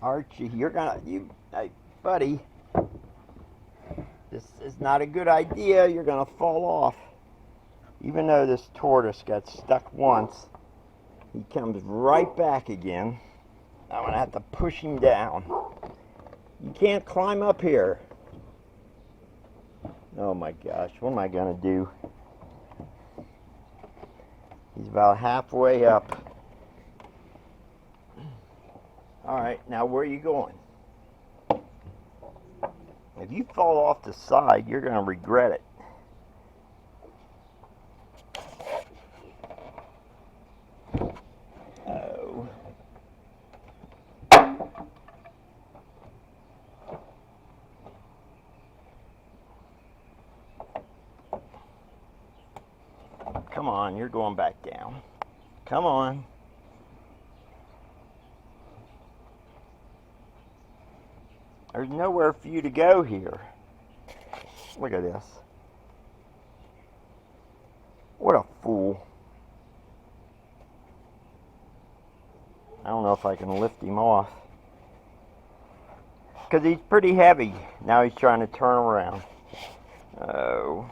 Archie, hey, buddy, this is not a good idea. You're gonna fall off. Even though this tortoise got stuck once, he comes right back again. I'm gonna have to push him down. You can't climb up here. Oh my gosh, what am I gonna do? He's about halfway up. Alright, now where are you going? If you fall off the side, you're gonna regret it. Oh. Come on, you're going back down. Come on. There's nowhere for you to go here. Look at this. What a fool. I don't know if I can lift him off. Because he's pretty heavy. Now he's trying to turn around. Oh.